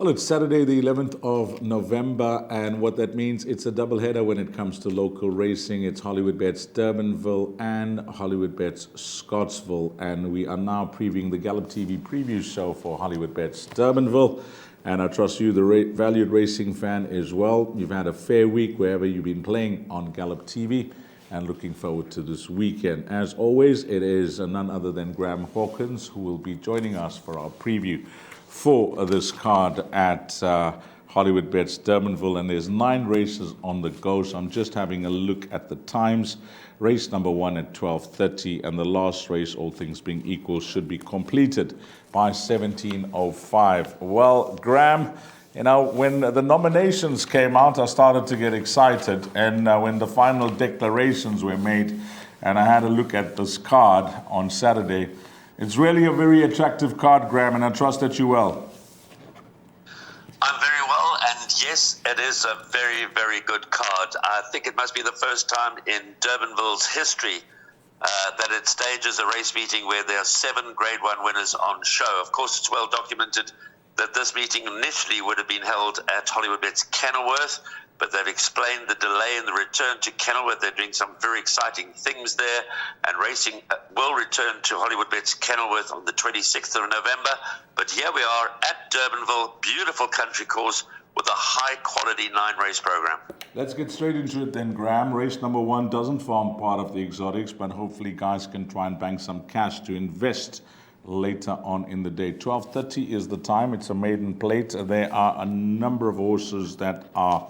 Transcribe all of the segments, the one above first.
Well, it's Saturday, the 11th of November, and what that means, it's a doubleheader when it comes to local racing. It's Hollywoodbets Durbanville and Hollywoodbets Scottsville, and we are now previewing the Gallop TV Preview Show for Hollywoodbets Durbanville. And I trust you, the valued racing fan, as well. You've had a fair week wherever you've been playing on Gallop TV, and looking forward to this weekend. As always, it is none other than Graham Hawkins who will be joining us for our preview for this card at Hollywoodbets Durbanville, and there's 9 races on the go. So I'm just having a look at the times. Race number 1 at 12:30, and the last race, all things being equal, should be completed by 17:05. Well, Graham, you know, when the nominations came out, I started to get excited, and when the final declarations were made, and I had a look at this card on Saturday, it's really a very attractive card, Graham, and I trust that you well. I'm very well, and yes, it is a very, very good card. I think it must be the first time in Durbanville's history that it stages a race meeting where there are 7 Grade 1 winners on show. Of course, it's well documented that this meeting initially would have been held at Hollywoodbets Kenilworth, but they've explained the delay in the return to Kenilworth. They're doing some very exciting things there, and racing will return to Hollywoodbets Kenilworth on the 26th of November. But here we are at Durbanville, beautiful country course with a high-quality 9-race program. Let's get straight into it then, Graham. Race number 1 doesn't form part of the exotics, but hopefully guys can try and bank some cash to invest later on in the day. 12:30 is the time. It's a maiden plate. There are a number of horses that are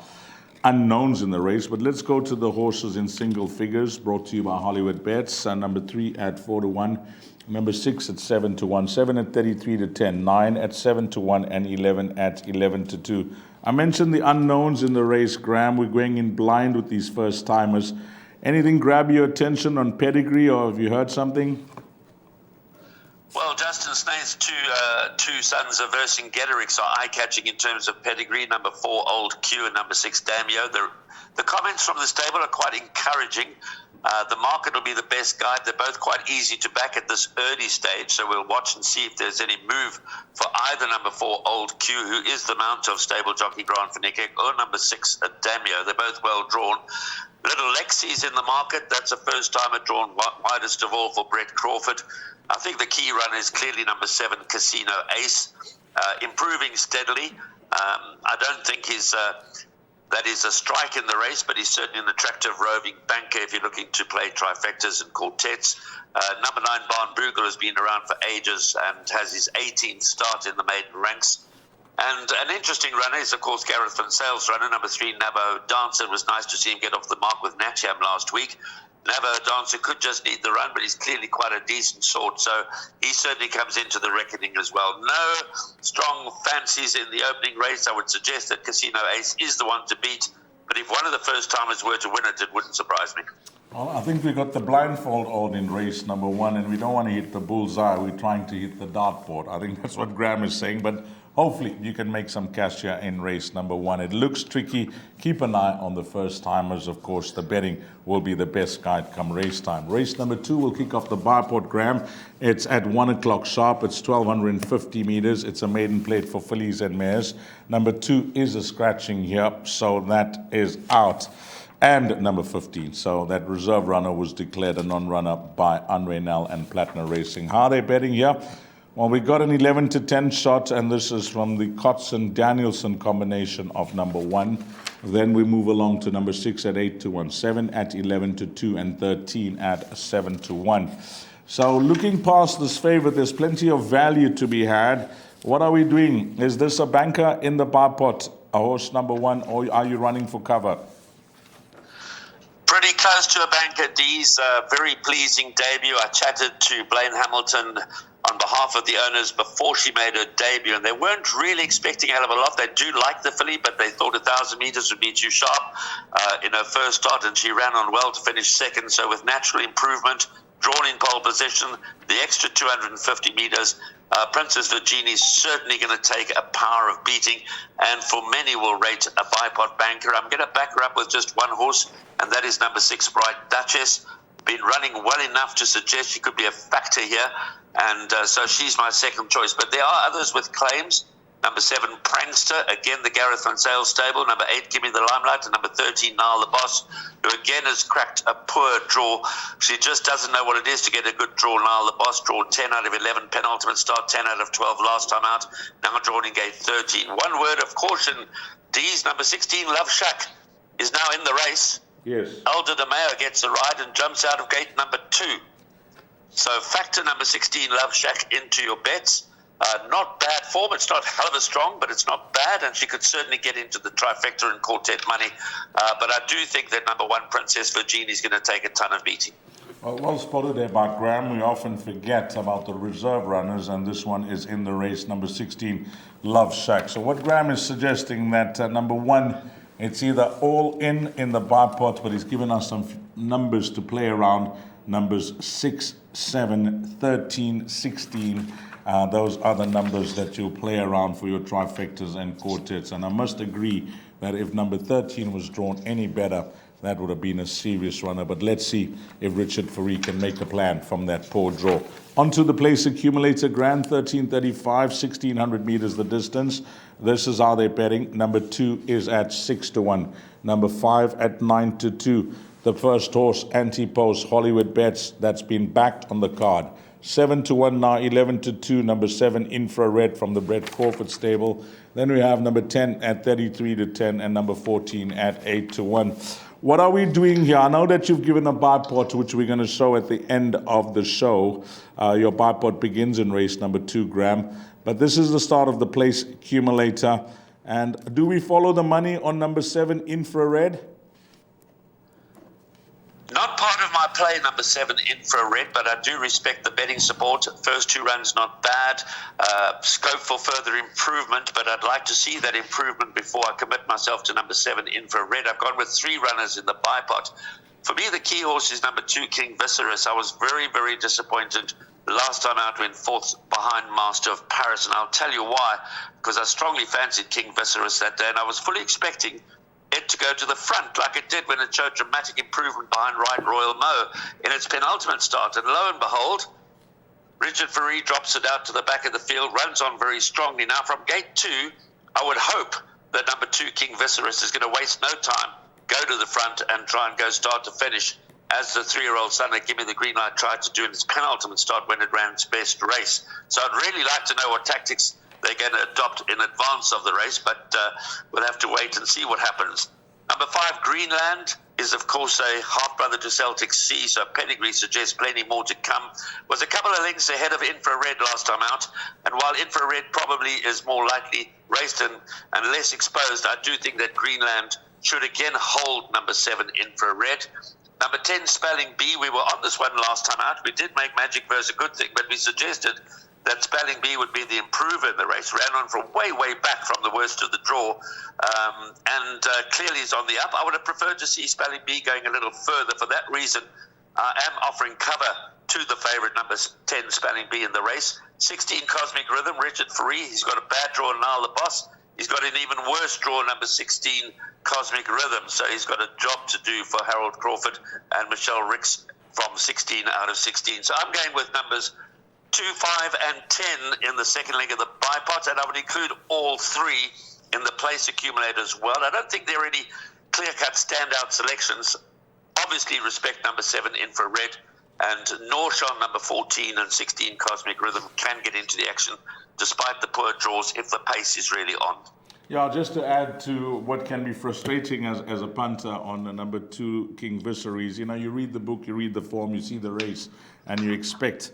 unknowns in the race, but let's go to the horses in single figures, brought to you by Hollywoodbets. Number 3 at 4-1, number 6 at 7-1, 7 at 33-10, 9 at 7-1, and 11 at 11-2. I mentioned the unknowns in the race, Graham. We're going in blind with these first timers. Anything grab your attention on pedigree, or have you heard something? Well, Justin Snaith's two sons of Vercingetorix are eye-catching in terms of pedigree. Number 4, Old Q, and number 6, Damio. The comments from the stable are quite encouraging. The market will be the best guide. They're both quite easy to back at this early stage, so we'll watch and see if there's any move for either number 4, Old Q, who is the mount of stable jockey Grant van Niekerk, or number 6, Damio. They're both well drawn. Little Lexi's in the market. That's a first-timer drawn widest of all for Brett Crawford. I think the key runner is clearly number 7, Casino Ace, improving steadily. I don't think that is a strike in the race, but he's certainly an attractive roving banker if you're looking to play trifectas and quartets. Number 9, Barn Boogle, has been around for ages and has his 18th start in the maiden ranks. And an interesting runner is, of course, Gareth Van Sale's runner, number 3, Nabo Dancer. It was nice to see him get off the mark with Natcham last week. Nabo Dancer could just need the run, but he's clearly quite a decent sort, so he certainly comes into the reckoning as well. No strong fancies in the opening race. I would suggest that Casino Ace is the one to beat, but if one of the first-timers were to win it, it wouldn't surprise me. Well, I think we got the blindfold on in race number 1, and we don't want to hit the bullseye. We're trying to hit the dartboard. I think that's what Graham is saying, but hopefully you can make some cash here in race number 1. It looks tricky. Keep an eye on the first-timers. Of course, the betting will be the best guide come race time. Race number 2 will kick off the Barport, Graham. It's at 1 o'clock sharp. It's 1,250 meters. It's a maiden plate for fillies and mares. Number 2 is a scratching here, so that is out. And number 15, so that reserve runner was declared a non-runner by Unreynal and Platinum Racing. How are they betting here? Well, we got an 11-10 shot, and this is from the Kotson-Danielson combination of number 1. Then we move along to number 6 at 8-1, 7 at 11-2, and 13 at 7-1. So looking past this favorite, there's plenty of value to be had. What are we doing? Is this a banker in the bar pot, a horse number 1, or are you running for cover? Pretty close to a banker, D's. Very pleasing debut. I chatted to Blaine Hamilton on behalf of the owners before she made her debut, and they weren't really expecting a hell of a lot. They do like the filly, but they thought 1,000 meters would be too sharp in her first start, and she ran on well to finish second. So with natural improvement, drawn in pole position, the extra 250 meters, Princess Virginia is certainly going to take a power of beating, and for many will rate a bipod banker. I'm going to back her up with just one horse, and that is number 6, Bright Duchess. Been running well enough to suggest she could be a factor here, and so she's my second choice. But there are others with claims. Number 7, Prankster, again the Gareth Van Sale stable. Number 8, Give Me the Limelight. And number 13, Nile the Boss, who again has cracked a poor draw. She just doesn't know what it is to get a good draw. Nile the Boss, drawn 10 out of 11, penultimate start, 10 out of 12 last time out. Now drawn in gate 13. One word of caution, D's number 16, Love Shack, is now in the race. Yes. Elder De Mayo gets a ride and jumps out of gate number 2. So factor number 16, Love Shack, into your bets. Not bad form. It's not hell of a strong, but it's not bad, and she could certainly get into the trifecta and quartet money. But I do think that number 1, Princess Virginia, is going to take a ton of beating. Well spotted there by Graham. We often forget about the reserve runners, and this one is in the race, number 16, Love Shack. So what Graham is suggesting that number 1, it's either all in the buy pot, but he's given us some numbers to play around, numbers 6, 7, 13, 16. Those are the numbers that you'll play around for your trifectas and quartets. And I must agree that if number 13 was drawn any better, that would have been a serious runner. But let's see if Richard Fourie can make a plan from that poor draw. Onto the place accumulator, Grand 1335, 1600 meters the distance. This is how they're betting. Number 2 is at 6-1. Number 5 at 9-2. The first horse, Anti-Post, Hollywoodbets, that's been backed on the card. 7-1 now, 11-2, number 7, Infrared from the Brett Crawford stable. Then we have number 10 at 33-10 and number 14 at 8-1. What are we doing here? I know that you've given a buy pot, which we're going to show at the end of the show. Your buy pot begins in race number 2, Graham. But this is the start of the place accumulator. And do we follow the money on number 7, Infrared? Not part of my play, number 7, Infrared, but I do respect the betting support. First 2 runs, not bad. Scope for further improvement, but I'd like to see that improvement before I commit myself to number 7, Infrared. I've gone with 3 runners in the buy pot. For me, the key horse is number 2, King Viserys. I was very, very disappointed last time out when 4th behind Master of Paris, and I'll tell you why. Because I strongly fancied King Viserys that day, and I was fully expecting it to go to the front like it did when it showed dramatic improvement behind Right Royal Mo in its penultimate start. And lo and behold, Richard Fourie drops it out to the back of the field, runs on very strongly. Now from gate 2, I would hope that number 2, King Viserys, is going to waste no time, go to the front and try and go start to finish, as the 3-year-old son at Give Me the Green Light tried to do in its penultimate start when it ran its best race. So I'd really like to know what tactics they're going to adopt in advance of the race, but we'll have to wait and see what happens. Number 5, Greenland, is of course a half-brother to Celtic Sea, so pedigree suggests plenty more to come. Was a couple of lengths ahead of Infrared last time out, and while Infrared probably is more likely raced and less exposed, I do think that Greenland should again hold number 7, Infrared. Number 10, Spelling Bee, we were on this one last time out. We did make Magic Verse a good thing, but we suggested that Spelling Bee would be the improver in the race. Ran on from way, way back from the worst of the draw, and clearly is on the up. I would have preferred to see Spelling Bee going a little further. For that reason, I am offering cover to the favourite, number 10, Spelling Bee, in the race. 16, Cosmic Rhythm, Richard Fourie. He's got a bad draw, Nile the Boss. He's got an even worse draw, number 16, Cosmic Rhythm. So he's got a job to do for Harold Crawford and Michelle Ricks from 16 out of 16. So I'm going with numbers 2, 5, and 10 in the second leg of the buy pot, and I would include all 3 in the place accumulator as well. I don't think there are any clear-cut standout selections. Obviously respect number 7, Infrared, and Norshon, number 14 and 16, Cosmic Rhythm, can get into the action despite the poor draws if the pace is really on. Yeah, just to add to what can be frustrating as a punter on the number 2, King Viserys, you read the book, you read the form, you see the race, and you expect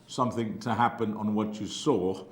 something to happen on what you saw,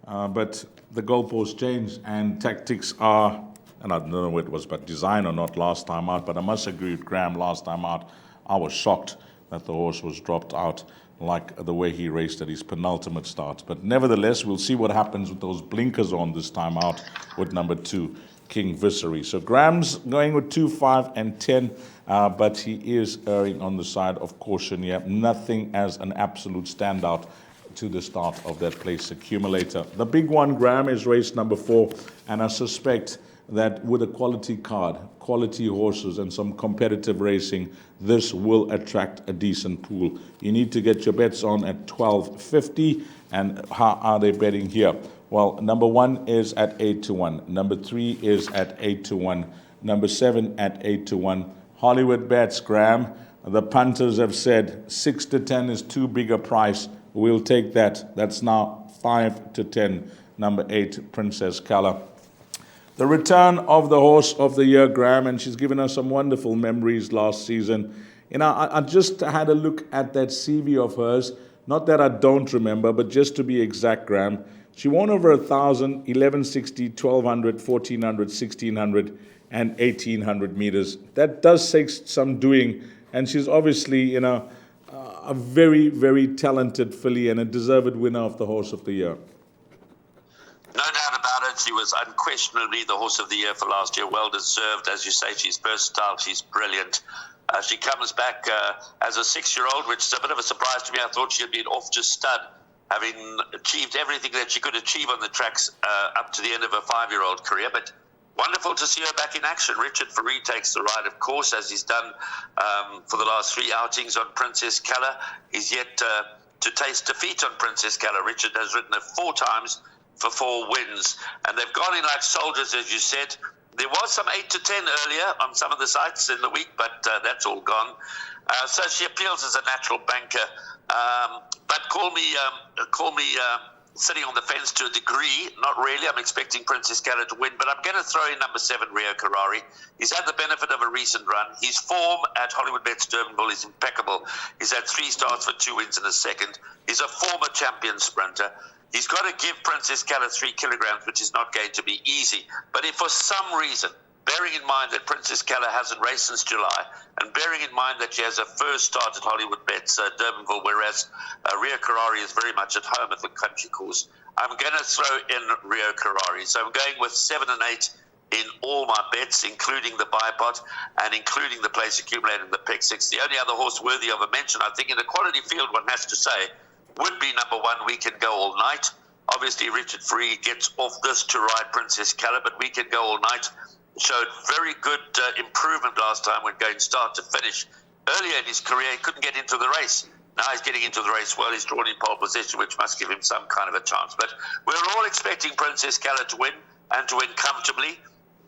but the goalposts change and tactics are, and I don't know what it was, but design or not last time out, but I must agree with Graham, last time out, I was shocked that the horse was dropped out like the way he raced at his penultimate start. But nevertheless, we'll see what happens with those blinkers on this time out with number 2, King Viserys. So Graham's going with 2, 5, and 10, but he is erring on the side of caution here. Nothing as an absolute standout to the start of that place accumulator. The big one, Graham, is race number 4, and I suspect that with a quality card, quality horses, and some competitive racing, this will attract a decent pool. You need to get your bets on at 12.50, and how are they betting here? Well, number 1 is at 8-1. Number 3 is at 8-1. Number 7 at 8-1. Hollywoodbets, Graham. The punters have said 6-10 is too big a price. We'll take that. That's now 5-10. Number 8, Princess Color. The return of the horse of the year, Graham, and she's given us some wonderful memories last season. You know, I just had a look at that CV of hers. Not that I don't remember, but just to be exact, Graham, she won over 1,000, 1160, 1,200, 1,400, 1,600, and 1,800 meters. That does take some doing, and she's obviously, you know, a very, very talented filly and a deserved winner of the Horse of the Year. No doubt about it. She was unquestionably the Horse of the Year for last year. Well deserved. As you say, she's versatile. She's brilliant. She comes back as a 6-year-old, which is a bit of a surprise to me. I thought she had been off to stud, having achieved everything that she could achieve on the tracks up to the end of her 5-year-old career. But wonderful to see her back in action. Richard Faree takes the ride, of course, as he's done for the last 3 outings on Princess Keller. He's yet to taste defeat on Princess Keller. Richard has ridden her 4 times for 4 wins, and they've gone in like soldiers, as you said. There was some 8-10 earlier on some of the sites in the week, but that's all gone. So she appeals as a natural banker. But call me sitting on the fence to a degree. Not really. I'm expecting Princess Keller to win, but I'm going to throw in number 7, Rio Karari. He's had the benefit of a recent run. His form at Hollywoodbets Durbanville is impeccable. He's had 3 starts for 2 wins and a second. He's a former champion sprinter. He's got to give Princess Keller 3 kilograms, which is not going to be easy. But if for some reason, bearing in mind that Princess Keller hasn't raced since July, and bearing in mind that she has her first start at Hollywoodbets Durbanville, whereas Rio Karari is very much at home at the country course, I'm going to throw in Rio Karari. So I'm going with 7 and 8 in all my bets, including the bipod and including the place accumulated in the pick 6. The only other horse worthy of a mention, I think, in a quality field, one has to say, would be number 1, We Can Go All Night. Obviously, Richard Faree gets off this to ride Princess Keller, but We Can Go All Night showed very good improvement last time when going start to finish. Earlier in his career, he couldn't get into the race. Now he's getting into the race well. He's drawn in pole position, which must give him some kind of a chance. But we're all expecting Princess Keller to win and to win comfortably.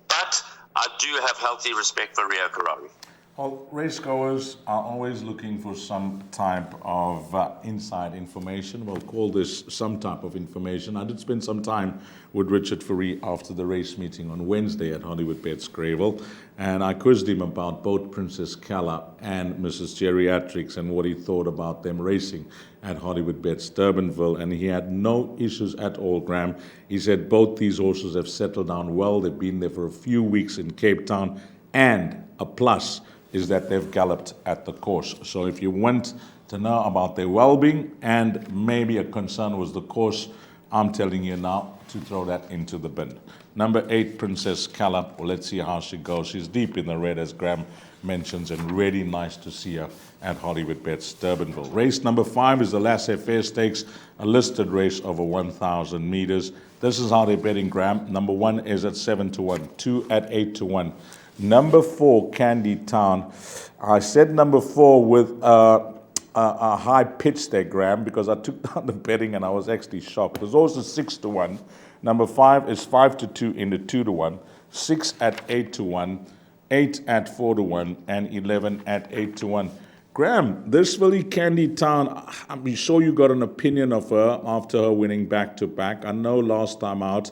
But I do have healthy respect for Rio Karari. Well, racegoers are always looking for some type of inside information. We'll call this some type of information. I did spend some time with Richard Faree after the race meeting on Wednesday at Hollywoodbets Greyville, and I quizzed him about both Princess Keller and Mrs. Geriatrics and what he thought about them racing at Hollywoodbets Durbanville, and he had no issues at all, Graham. He said both these horses have settled down well. They've been there for a few weeks in Cape Town, and a plus is that they've galloped at the course. So if you want to know about their well-being and maybe a concern was the course, I'm telling you now to throw that into the bin. Number 8, Princess Keller. Well, let's see how she goes. She's deep in the red, as Graham mentions, and really nice to see her at Hollywoodbets Durbanville. Race number 5 is the Laissez-Faire Stakes, a listed race over 1,000 meters. This is how they're betting, Graham. Number 1 is at 7-1, 2 at 8-1. Number 4, Candy Town. I said number 4 with a high pitch there, Graham, because I took down the betting and I was actually shocked. There's also 6-1. Number 5 is 5-2 into 2-1, 6 at 8-1, 8 at 4-1, and 11 at 8-1. Graham, this filly Candy Town, I'm sure you got an opinion of her after her winning back-to-back. I know last time out,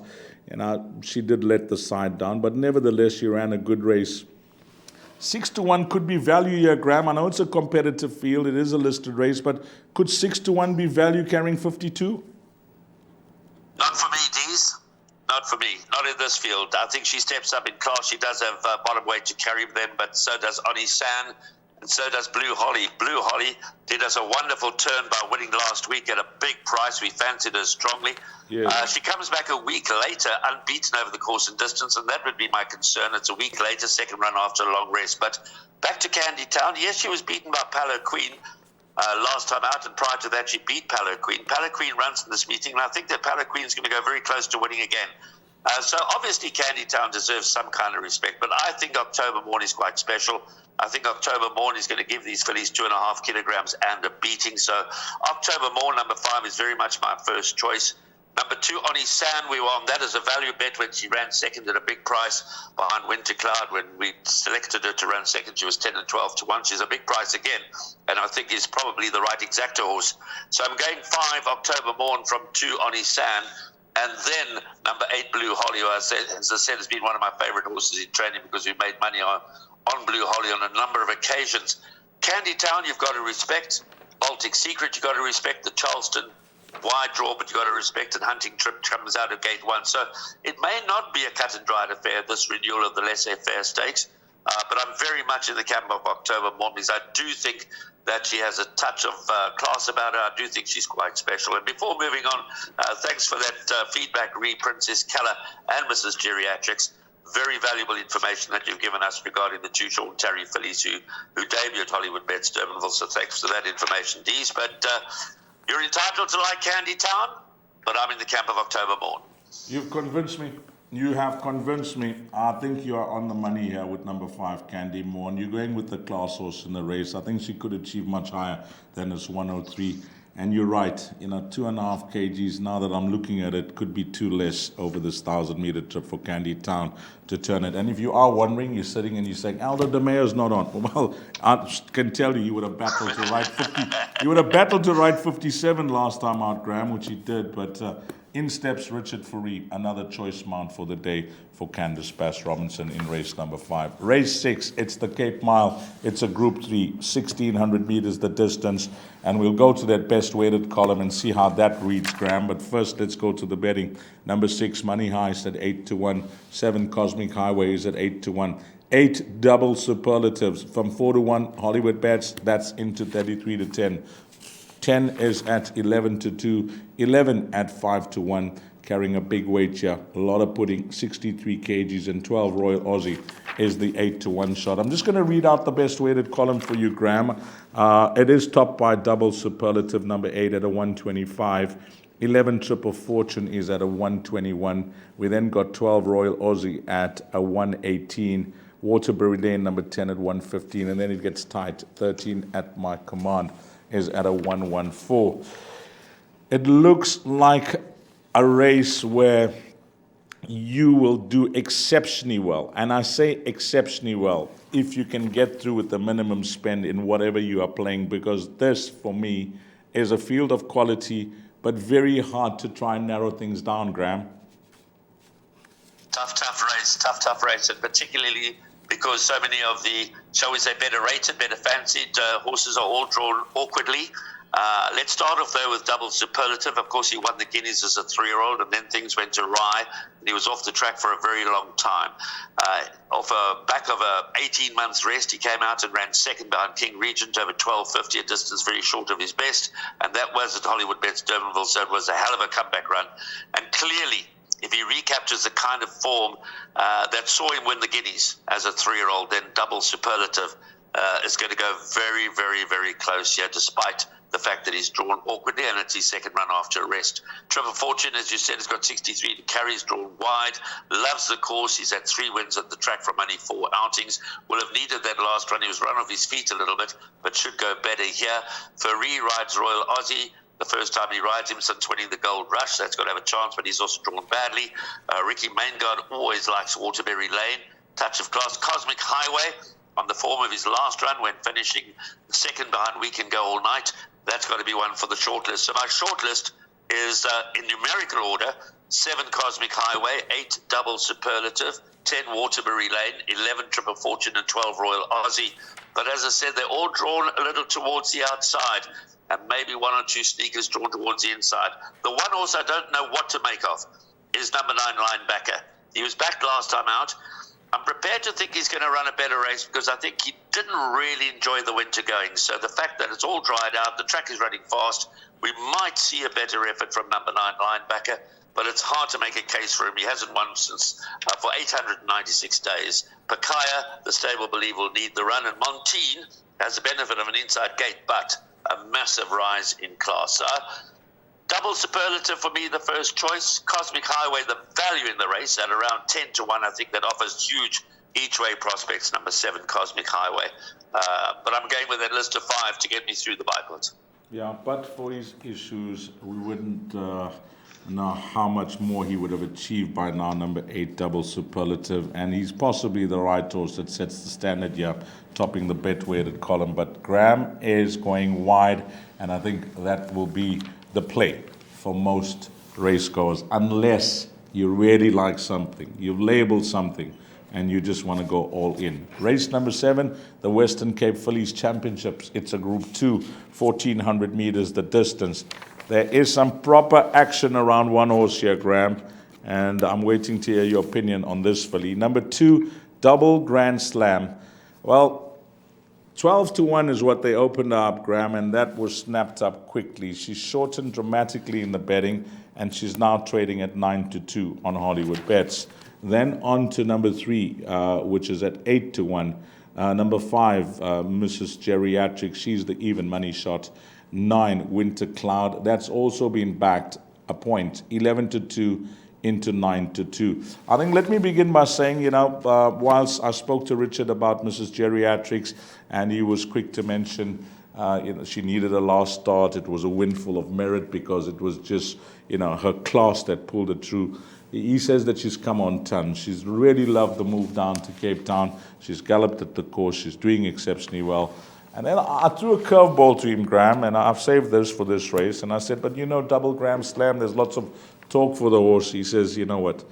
she did let the side down, but nevertheless, she ran a good race. 6-1 could be value here, Graham. I know it's a competitive field. It is a listed race, but could 6-1 be value carrying 52? Not for me, Dees. Not for me. Not in this field. I think she steps up in class. She does have bottom weight to carry them, but so does Oni San. And so does Blue Holly. Blue Holly did us a wonderful turn by winning last week at a big price. We fancied her strongly. Yeah. She comes back a week later, unbeaten over the course and distance, and that would be my concern. It's a week later, second run after a long rest. But back to Candy Town. Yes, she was beaten by Palo Queen last time out, and prior to that, she beat Palo Queen. Palo Queen runs in this meeting, and I think that Palo Queen is going to go very close to winning again. So obviously Candy Town deserves some kind of respect, but I think October Morn is quite special. I think October Morn is going to give these fillies 2.5 kilograms and a beating. So October Morn, number 5, is very much my first choice. Number 2, Oni San, we were on that as a value bet when she ran second at a big price behind Winter Cloud. When we selected her to run second, she was 10 and 12 to 1. She's a big price again, and I think is probably the right exacta horse. So I'm going 5, October Morn from 2, Oni San. And then number 8, Blue Holly, as I said, has been one of my favorite horses in training because we made money on Blue Holly on a number of occasions. Candy Town, you've got to respect. Baltic Secret, you've got to respect. The Charleston wide draw, but you've got to respect. And Hunting Trip comes out of gate 1. So it may not be a cut and dried affair, this renewal of the laissez-faire stakes. But I'm very much in the camp of October Morn because I do think that she has a touch of class about her. I do think she's quite special. And before moving on, thanks for that feedback, Princess Keller and Mrs. Geriatrics. Very valuable information that you've given us regarding the 2 Sean Terry fillies who debuted at Hollywoodbets Durbanville. So thanks for that information, Dees. But you're entitled to like Candy Town, but I'm in the camp of October Morn. You've convinced me. You have convinced me. I think you are on the money here with number 5, Candy Morn. You're going with the class horse in the race. I think she could achieve much higher than this 103. And you're right, 2.5 kgs, now that I'm looking at it, could be 2 less over this 1,000-meter trip for Candy Town to turn it. And if you are wondering, you're sitting and you're saying, Aldo De Meo's not on. Well, I can tell you would have battled to ride 50. You would have battled to ride 57 last time out, Graham, which he did. But in steps Richard Fourie, another choice mount for the day for Candice Bass Robinson in race number 5. Race 6, it's the Cape Mile. It's a Group 3, 1,600 meters the distance. And we'll go to that best weighted column and see how that reads, Graham. But first, let's go to the betting. Number 6, Money Heist at 8 to 1. 7, Cosmic Highway is at 8 to 1. 8, Double Superlatives from 4 to 1. Hollywoodbets, that's into 33 to 10. 10 is at 11 to 2. 11 at 5 to 1. Carrying a big weight here. A lot of pudding, 63 kgs, and 12 Royal Aussie is the 8 to 1 shot. I'm just going to read out the best weighted column for you, Graham. It is topped by Double Superlative number 8 at a 125. 11 Triple Fortune is at a 121. We then got 12 Royal Aussie at a 118. Waterbury Lane number 10 at 115. And then it gets tight. 13 at My Command is at a 114. It looks like a race where you will do exceptionally well. And I say exceptionally well if you can get through with the minimum spend in whatever you are playing, because this, for me, is a field of quality, but very hard to try and narrow things down, Graham. Tough race, and particularly because so many of the, shall we say, better rated, better fancied horses are all drawn awkwardly. Let's start off, though, with Double Superlative. Of course, he won the Guineas as a 3-year-old, and then things went awry, and he was off the track for a very long time. Off a back of a 18 months rest, he came out and ran second behind King Regent over 12.50, a distance very short of his best, and that was at Hollywoodbets Durbanville, so it was a hell of a comeback run. And clearly, if he recaptures the kind of form that saw him win the Guineas as a 3-year-old, then Double Superlative is going to go very, very, very close here, despite the fact that he's drawn awkwardly, and it's his second run after a rest. Triple Fortune, as you said, has got 63 to carry. He's drawn wide, loves the course. He's had 3 wins at the track from only 4 outings. Will have needed that last run. He was run off his feet a little bit, but should go better here. Fourie rides Royal Aussie. The first time he rides him since winning the Gold Rush. That's got to have a chance, but he's also drawn badly. Ricky Maingard always likes Waterbury Lane. Touch of class. Cosmic Highway, on the form of his last run when finishing second behind We Can Go All Night. That's got to be one for the shortlist. So my shortlist is in numerical order: 7 Cosmic Highway, 8 Double Superlative, 10 Waterbury Lane, 11 Triple Fortune, and 12 Royal Aussie. But as I said, they're all drawn a little towards the outside, and maybe 1 or 2 sneakers drawn towards the inside. The one horse I don't know what to make of is number 9 Linebacker. He was back last time out. I'm prepared to think he's going to run a better race because I think he didn't really enjoy the winter going. So the fact that it's all dried out, the track is running fast, we might see a better effort from number 9 Linebacker, but it's hard to make a case for him. He hasn't won since for 896 days. Pakaya, the stable believe, will need the run, and Montine has the benefit of an inside gate, but a massive rise in class. Double Superlative for me, the first choice. Cosmic Highway, the value in the race at around 10 to 1. I think that offers huge each-way prospects. Number 7, Cosmic Highway. But I'm going with that list of 5 to get me through the bike odds. Yeah, but for his issues, we wouldn't Now, how much more he would have achieved by now, number 8, Double Superlative. And he's possibly the right horse that sets the standard here, topping the bet-weighted column. But Graham is going wide, and I think that will be the play for most racegoers, unless you really like something, you've labeled something, and you just want to go all in. Race number 7, the Western Cape Fillies Championships. It's a Group 2, 1,400 meters the distance. There is some proper action around one horse here, Graham, and I'm waiting to hear your opinion on this filly. Number 2, Double Grand Slam. Well, 12-1 is what they opened up, Graham, and that was snapped up quickly. She shortened dramatically in the betting, and she's now trading at 9-2 on Hollywoodbets. Then on to number 3, which is at 8-1. Number 5, Mrs. Geriatric, she's the even money shot. 9, Winter Cloud, that's also been backed a point, 11-2 into 9-2. I think let me begin by saying, whilst I spoke to Richard about Mrs. Geriatrics, and he was quick to mention, she needed a last start. It was a windfall of merit because it was just, her class that pulled it through. He says that she's come on ton. She's really loved the move down to Cape Town. She's galloped at the course. She's doing exceptionally well. And then I threw a curveball to him, Graham, and I've saved this for this race. And I said, but Double Grand Slam, there's lots of talk for the horse. He says, you know what,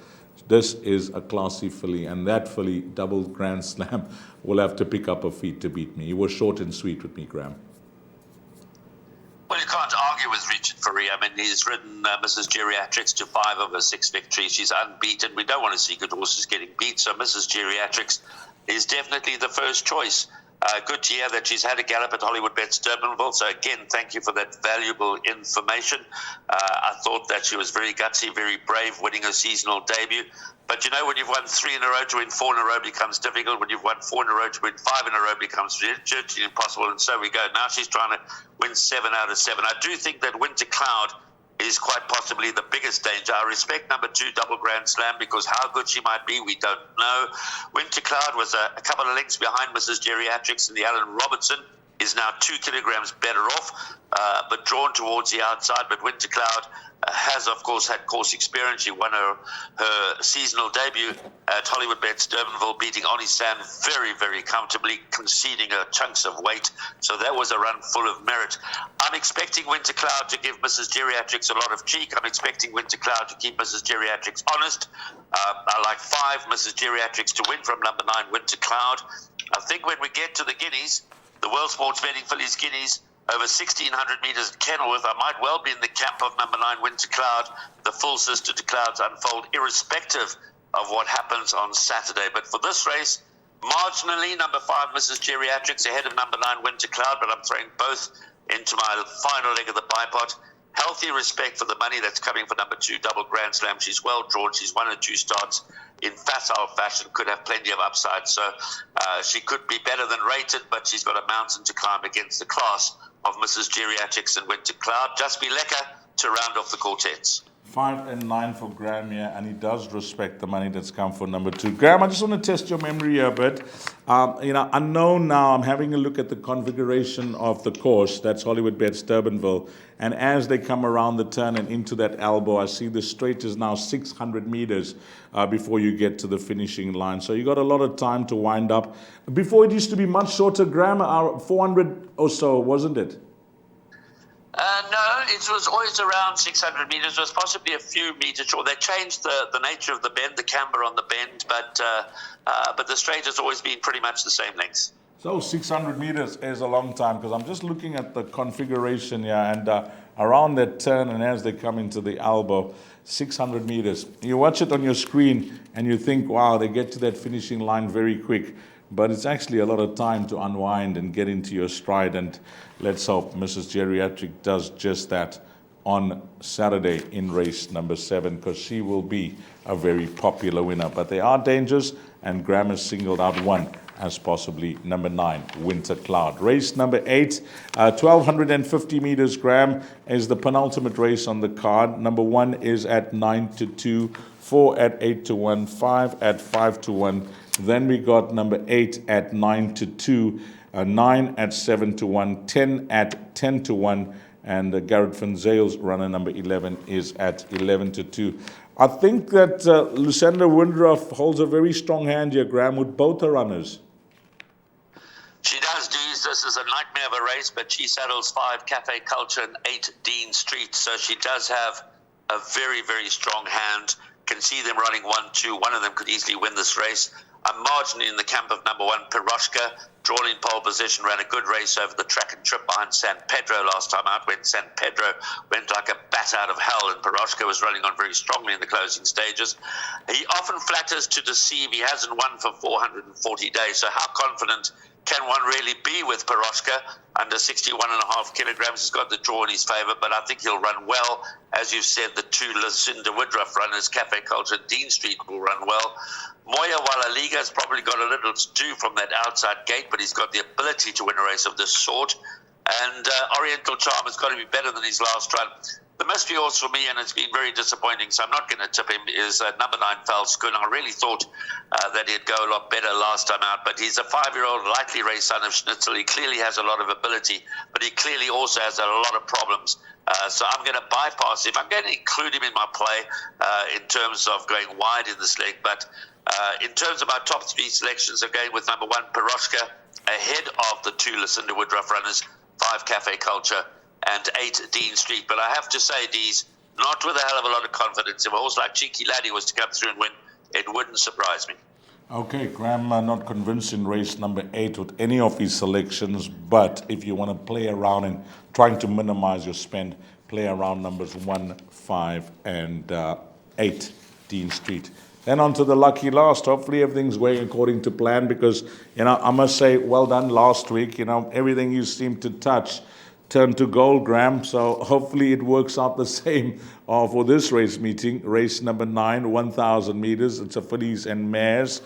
this is a classy filly, and that filly, Double Grand Slam, will have to pick up her feet to beat me. He was short and sweet with me, Graham. Well, you can't argue with Richard Fourie. I mean, he's ridden Mrs. Geriatrics to 5 of her 6 victories. She's unbeaten. We don't want to see good horses getting beat, so Mrs. Geriatrics is definitely the first choice. Good to hear that she's had a gallop at Hollywoodbets Durbanville. So again, thank you for that valuable information. I thought that she was very gutsy, very brave, winning her seasonal debut. But when you've won 3 in a row, to win 4 in a row becomes difficult. When you've won 4 in a row, to win 5 in a row becomes virtually impossible. And so we go. Now she's trying to win 7 out of 7. I do think that Winter Cloud is quite possibly the biggest danger. I respect number 2, Double Grand Slam, because how good she might be, we don't know. Winter Cloud was a couple of lengths behind Mrs. Geriatrics, and the Alan Robertson is now 2 kilograms better off, but drawn towards the outside. But Winter Cloud has, of course, had course experience. She won her seasonal debut at Hollywoodbets Durbanville, beating Oni San very, very comfortably, conceding her chunks of weight. So that was a run full of merit. I'm expecting Winter Cloud to give Mrs. Geriatrics a lot of cheek. I'm expecting Winter Cloud to keep Mrs. Geriatrics honest. I like 5, Mrs. Geriatrics to win from number 9, Winter Cloud. I think when we get to the Guineas, the World Sports Betting Fillies Guineas, over 1,600 meters at Kenilworth, I might well be in the camp of number 9, Winter Cloud. The full sister to Clouds unfold, irrespective of what happens on Saturday. But for this race, marginally, number 5, Mrs. Geriatrics, ahead of number 9, Winter Cloud, but I'm throwing both into my final leg of the bipod. Healthy respect for the money that's coming for number 2, Double Grand Slam. She's well drawn. She's 1 or 2 starts in facile fashion, could have plenty of upside. So she could be better than rated, but she's got a mountain to climb against the class of Mrs. Geriatrics and Winter Cloud. Just be lekker to round off the quartets. 5 and 9 for Graham here, and he does respect the money that's come for number 2. Graham, I just want to test your memory here a bit. I know now I'm having a look at the configuration of the course. That's Hollywoodbets Durbanville. And as they come around the turn and into that elbow, I see the straight is now 600 meters before you get to the finishing line. So you got a lot of time to wind up. Before it used to be much shorter, Graham, 400 or so, wasn't it? No, it was always around 600 meters. It was possibly a few meters short. They changed the nature of the bend, the camber on the bend, but the straight has always been pretty much the same length. So 600 meters is a long time, because I'm just looking at the configuration here, and around that turn and as they come into the elbow, 600 meters. You watch it on your screen and you think, wow, they get to that finishing line very quick. But it's actually a lot of time to unwind and get into your stride. And let's hope Mrs. Geriatric does just that on Saturday in race number 7, because she will be a very popular winner. But there are dangers, and Graham has singled out one as possibly number 9, Winter Cloud. Race number 8, 1,250 meters, Graham, is the penultimate race on the card. Number 1 is at 9-2, 4 at 8-1, 5 at 5-1. Then we got number 8 at 9-2, 9 at 7-1, 10 at 10-1, And Garrett Van Zale's runner number 11 is at 11-2. I think that Lucinda Windruff holds a very strong hand here, Graham, with both her runners. She does, Dees. This is a nightmare of a race, but she saddles 5 Cafe Culture and 8 Dean Street, so she does have a very, very strong hand. Can see them running 1-2. One of them could easily win this race. I'm marginally in the camp of number 1, Piroshka. Drawn in pole position, ran a good race over the track and trip behind San Pedro last time out, when San Pedro went like a bat out of hell, and Piroshka was running on very strongly in the closing stages. He often flatters to deceive. He hasn't won for 440 days, so how confident can one really be with Piroshka? Under 61.5 kilograms, he's got the draw in his favour, but I think he'll run well. As you've said, the 2 Lucinda Woodruff runners, Cafe Culture and Dean Street, will run well. Moya Walaliga has probably got a little to do from that outside gate, but he's got the ability to win a race of this sort. And Oriental Charm has got to be better than his last run. The mystery horse for me, and it's been very disappointing, so I'm not going to tip him, is number 9, Falskun. I really thought that he'd go a lot better last time out, but he's a 5-year-old lightly raced son of Schnitzel. He clearly has a lot of ability, but he clearly also has a lot of problems. So I'm going to bypass him. I'm going to include him in my play in terms of going wide in this leg, but in terms of my top 3 selections, again with number 1, Piroshka, ahead of the 2 Lucinda Woodruff runners, 5 Cafe Culture and 8 Dean Street. But I have to say, Dees, not with a hell of a lot of confidence. If a horse like Cheeky Laddie was to come through and win, it wouldn't surprise me. Okay, Graham, not convinced in race number 8 with any of his selections, but if you want to play around and trying to minimize your spend, play around numbers 1, 5, and 8, Dean Street. Then on to the lucky last. Hopefully everything's going according to plan, because, I must say, well done last week. Everything you seemed to touch turned to gold, Graham. So hopefully it works out the same for this race meeting. Race number 9, 1,000 meters. It's a fillies and mares.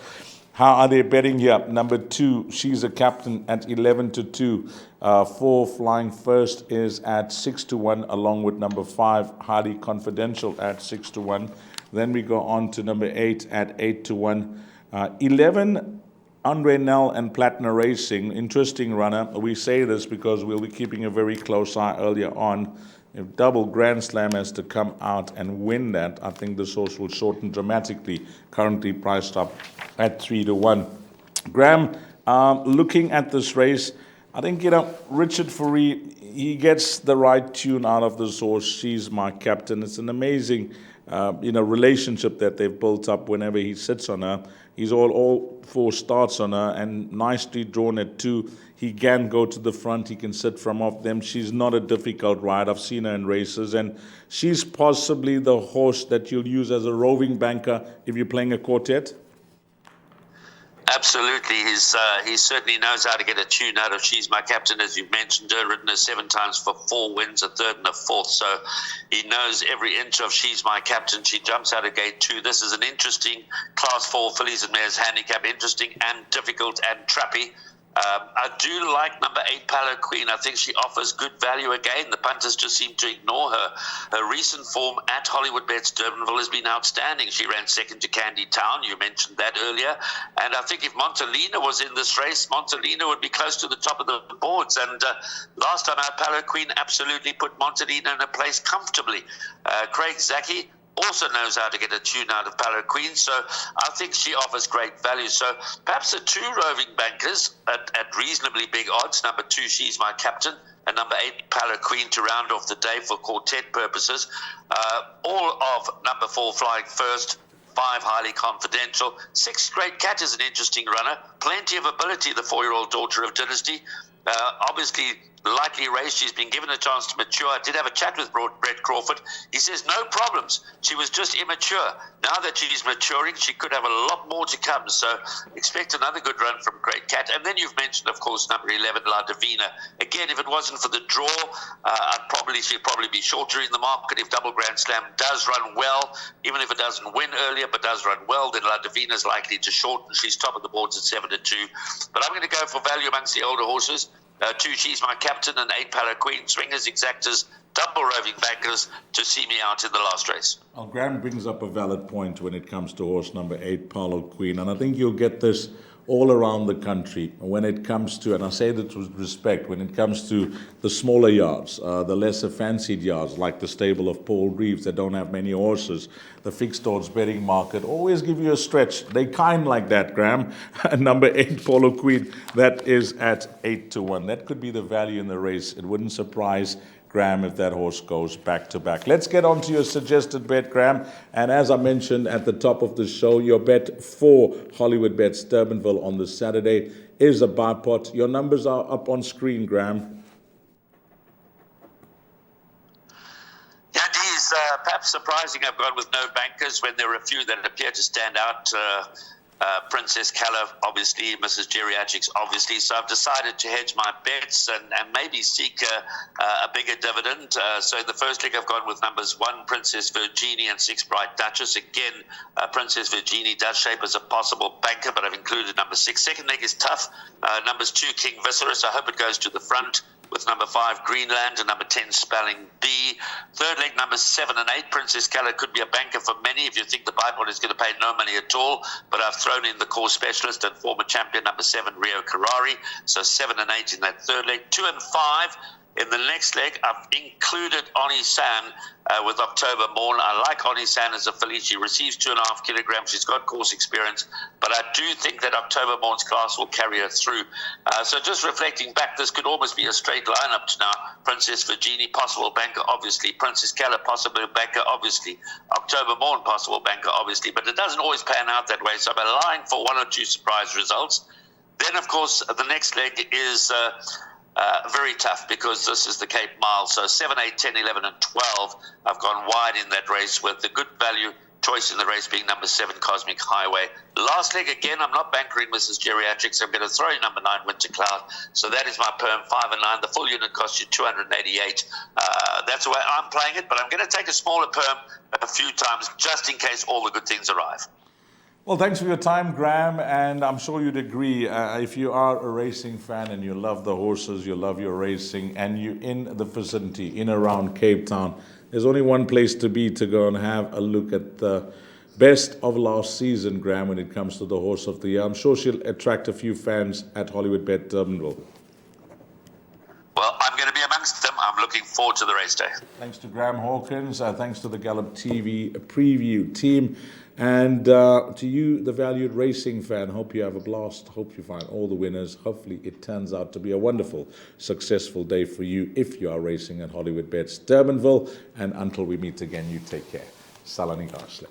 How are they betting here? Number 2, She's a Captain at 11-2. 4 Flying First is at 6-1, along with number 5, Highly Confidential at 6-1. Then we go on to number 8 at 8-1. 11, Andre Nell and Platinum Racing, interesting runner. We say this because we'll be keeping a very close eye earlier on. If Double Grand Slam has to come out and win that, I think this horse will shorten dramatically, currently priced up at 3-1. Graham, looking at this race, I think, Richard Fourie, he gets the right tune out of this horse. She's My Captain. It's an amazing relationship that they've built up whenever he sits on her. He's all 4 starts on her, and nicely drawn at 2. He can go to the front. He can sit from off them. She's not a difficult ride. I've seen her in races, and she's possibly the horse that you'll use as a roving banker if you're playing a quartet. Absolutely. He certainly knows how to get a tune out of She's My Captain, as you've mentioned her, ridden her 7 times for 4 wins, a 3rd and a 4th. So he knows every inch of She's My Captain. She jumps out of gate 2. This is an interesting Class 4 fillies and mares handicap, interesting and difficult and trappy. I do like number 8, Palo Queen. I think she offers good value again. The punters just seem to ignore her. Her recent form at Hollywoodbets Durbanville has been outstanding. She ran 2nd to Candy Town. You mentioned that earlier. And I think if Montalina was in this race, Montalina would be close to the top of the boards. And last time out, Palo Queen absolutely put Montalina in a place comfortably. Craig Zaki also knows how to get a tune out of Palo Queen, so I think she offers great value. So perhaps the 2 roving bankers at reasonably big odds, number 2, She's My Captain, and number 8, Palo Queen, to round off the day for quartet purposes. All of number 4, Flying First, 5, Highly Confidential. 6, Great Cat is an interesting runner. Plenty of ability, the 4-year-old daughter of Dynasty. Obviously, lightly raced. She's been given a chance to mature. I did have a chat with Brett Crawford. He says no problems. She was just immature. Now that she's maturing, she could have a lot more to come. So expect another good run from Great Cat. And then you've mentioned, of course, number 11, La Divina. Again, if it wasn't for the draw, she'd probably be shorter in the market. If Double Grand Slam does run well, even if it doesn't win earlier, but does run well, then La Divina is likely to shorten. She's top of the boards at 7-2. But I'm going to go for value amongst the older horses. 2, She's My Captain, and 8, Palo Queen. Swingers, exactors, double roving bankers to see me out in the last race. Well, Graham brings up a valid point when it comes to horse number 8, Palo Queen, and I think you'll get this all around the country when it comes to, and I say that with respect, when it comes to the smaller yards, the lesser fancied yards, like the stable of Paul Reeves that don't have many horses, the fixed odds betting market always give you a stretch. They kind like that, Graham. Number 8, Polo Queen, that is at 8-1. That could be the value in the race. It wouldn't surprise Graham if that horse goes back to back. Let's get on to your suggested bet, Graham. And as I mentioned at the top of the show, your bet for Hollywoodbets Durbanville on the Saturday is a buy pot. Your numbers are up on screen, Graham. Yeah, it is perhaps surprising I've gone with no bankers when there are a few that appear to stand out. Princess Calla, obviously, Mrs. Geriatrics, obviously. So I've decided to hedge my bets and maybe seek a bigger dividend. So in the first leg, I've gone with numbers 1, Princess Virginie, and 6, Bright Duchess. Again, Princess Virginie does shape as a possible banker, but I've included number 6. Second leg is tough. Numbers 2, King Viserys. I hope it goes to the front with number 5, Greenland, and number 10, Spelling Bee. Third leg, numbers 7 and 8, Princess Calla could be a banker for many if you think the bipod is going to pay no money at all, but I've thrown in the core specialist and former champion, number 7, Rio Carrari. So 7 and 8 in that third leg. 2 and 5 in the next leg. I've included Oni San with October Morn. I like Oni San as a filly. She receives 2.5 kilograms. She's got course experience, but I do think that October Morn's class will carry her through. So just reflecting back, this could almost be a straight line up to now. Princess Virginie, possible banker, obviously. Princess Calla, possible banker, obviously. October Morn, possible banker, obviously. But it doesn't always pan out that way, so I'm allowing for 1 or 2 surprise results. Then, of course, the next leg is very tough because this is the Cape Mile. So 7, 8, 10, 11, and 12. I've gone wide in that race with the good value choice in the race being number 7, Cosmic Highway. Last leg, again, I'm not bankering Mrs. Geriatrics. I'm going to throw in number 9, Winter Cloud. So that is my perm, 5 and 9. The full unit costs you 288. That's the way I'm playing it, but I'm going to take a smaller perm a few times just in case all the good things arrive. Well, thanks for your time, Graham, and I'm sure you'd agree, if you are a racing fan and you love the horses, you love your racing, and you're in the vicinity, in around Cape Town, there's only one place to be to go and have a look at the best of last season, Graham, when it comes to the horse of the year. I'm sure she'll attract a few fans at Hollywoodbets Durbanville. Well, I'm going to be amongst them. I'm looking forward to the race day. Thanks to Graham Hawkins, thanks to the Gallop TV preview team, and to you, the valued racing fan. Hope you have a blast. Hope you find all the winners. Hopefully it turns out to be a wonderful, successful day for you if you are racing at Hollywoodbets Durbanville. And until we meet again, you take care. Salani Garsle.